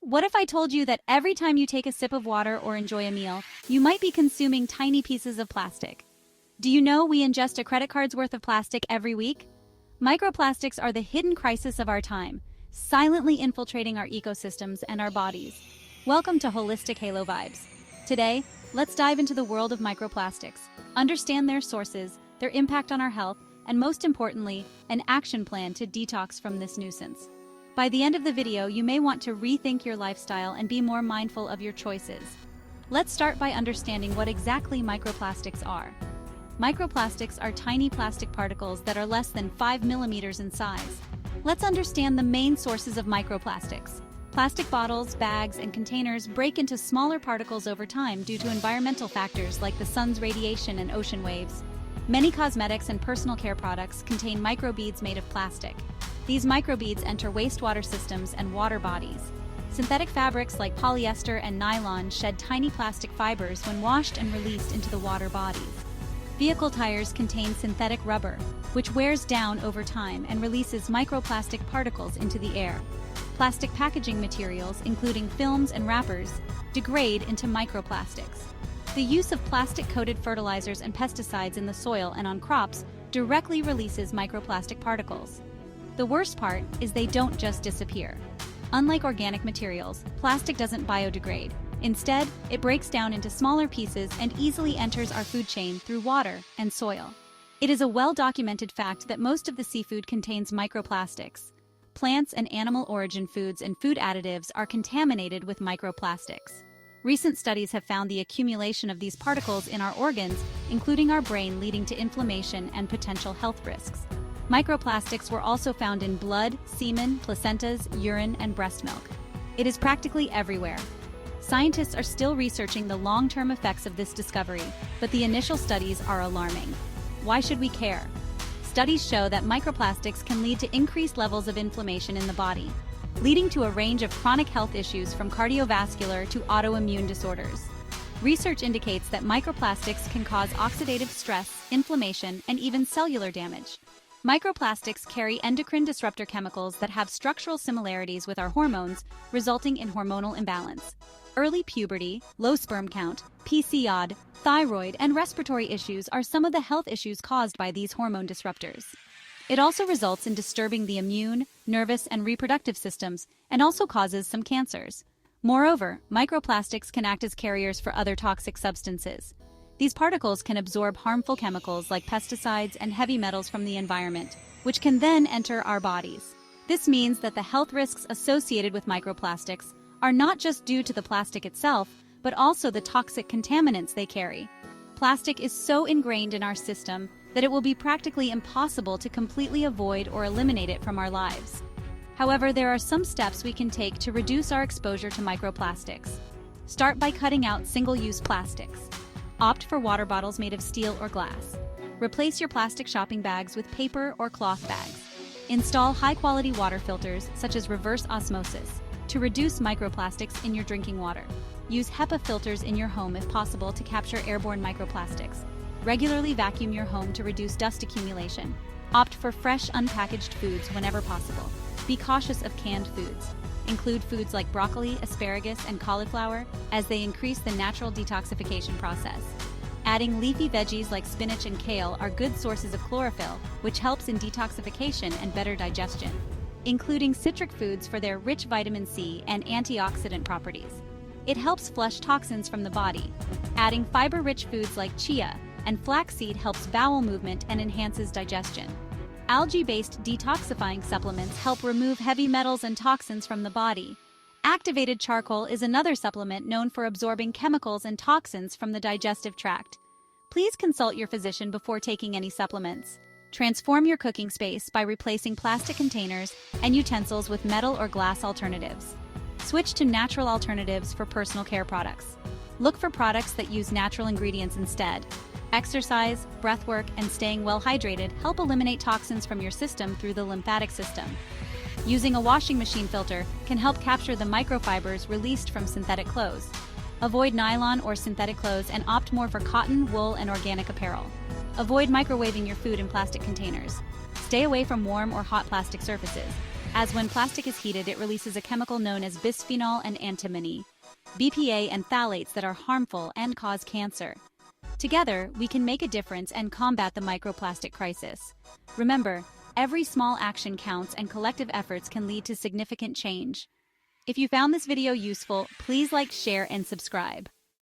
What if I told you that every time you take a sip of water or enjoy a meal, you might be consuming tiny pieces of plastic? Do you know we ingest a credit card's worth of plastic every week? Microplastics are the hidden crisis of our time, silently infiltrating our ecosystems and our bodies. Welcome to Holistic Halo Vibes. Today, let's dive into the world of microplastics, understand their sources, their impact on our health, and most importantly, an action plan to detox from this nuisance. By the end of the video, you may want to rethink your lifestyle and be more mindful of your choices. Let's start by understanding what exactly microplastics are. Microplastics are tiny plastic particles that are less than 5 millimeters in size. Let's understand the main sources of microplastics. Plastic bottles, bags, and containers break into smaller particles over time due to environmental factors like the sun's radiation and ocean waves. Many cosmetics and personal care products contain microbeads made of plastic. These microbeads enter wastewater systems and water bodies. Synthetic fabrics like polyester and nylon shed tiny plastic fibers when washed and released into the water bodies. Vehicle tires contain synthetic rubber, which wears down over time and releases microplastic particles into the air. Plastic packaging materials, including films and wrappers, degrade into microplastics. The use of plastic-coated fertilizers and pesticides in the soil and on crops directly releases microplastic particles. The worst part is they don't just disappear. Unlike organic materials, plastic doesn't biodegrade. Instead, it breaks down into smaller pieces and easily enters our food chain through water and soil. It is a well-documented fact that most of the seafood contains microplastics. Plants and animal origin foods and food additives are contaminated with microplastics. Recent studies have found the accumulation of these particles in our organs, including our brain, leading to inflammation and potential health risks. Microplastics were also found in blood, semen, placentas, urine, and breast milk. It is practically everywhere. Scientists are still researching the long-term effects of this discovery, but the initial studies are alarming. Why should we care? Studies show that microplastics can lead to increased levels of inflammation in the body, leading to a range of chronic health issues from cardiovascular to autoimmune disorders. Research indicates that microplastics can cause oxidative stress, inflammation, and even cellular damage. Microplastics carry endocrine disruptor chemicals that have structural similarities with our hormones, resulting in hormonal imbalance. Early puberty, low sperm count, PCOD, thyroid, and respiratory issues are some of the health issues caused by these hormone disruptors. It also results in disturbing the immune, nervous, and reproductive systems, and also causes some cancers. Moreover, microplastics can act as carriers for other toxic substances. These particles can absorb harmful chemicals like pesticides and heavy metals from the environment, which can then enter our bodies. This means that the health risks associated with microplastics are not just due to the plastic itself, but also the toxic contaminants they carry. Plastic is so ingrained in our system that it will be practically impossible to completely avoid or eliminate it from our lives. However, there are some steps we can take to reduce our exposure to microplastics. Start by cutting out single-use plastics. Opt for water bottles made of steel or glass. Replace your plastic shopping bags with paper or cloth bags. Install high-quality water filters, such as reverse osmosis, to reduce microplastics in your drinking water. Use HEPA filters in your home if possible to capture airborne microplastics. Regularly vacuum your home to reduce dust accumulation. Opt for fresh, unpackaged foods whenever possible. Be cautious of canned foods. Include foods like broccoli, asparagus, and cauliflower, as they increase the natural detoxification process. Adding leafy veggies like spinach and kale are good sources of chlorophyll, which helps in detoxification and better digestion. Including citric foods for their rich vitamin C and antioxidant properties. It helps flush toxins from the body. Adding fiber-rich foods like chia and flaxseed helps bowel movement and enhances digestion. Algae-based detoxifying supplements help remove heavy metals and toxins from the body. Activated charcoal is another supplement known for absorbing chemicals and toxins from the digestive tract. Please consult your physician before taking any supplements. Transform your cooking space by replacing plastic containers and utensils with metal or glass alternatives. Switch to natural alternatives for personal care products. Look for products that use natural ingredients instead. Exercise, breathwork, and staying well hydrated help eliminate toxins from your system through the lymphatic system. Using a washing machine filter can help capture the microfibers released from synthetic clothes. Avoid nylon or synthetic clothes and opt more for cotton, wool, and organic apparel. Avoid microwaving your food in plastic containers. Stay away from warm or hot plastic surfaces. as when plastic is heated, it releases a chemical known as bisphenol and antimony, BPA and phthalates that are harmful and cause cancer. Together, we can make a difference and combat the microplastic crisis. Remember, every small action counts and collective efforts can lead to significant change. If you found this video useful, please like, share, and subscribe.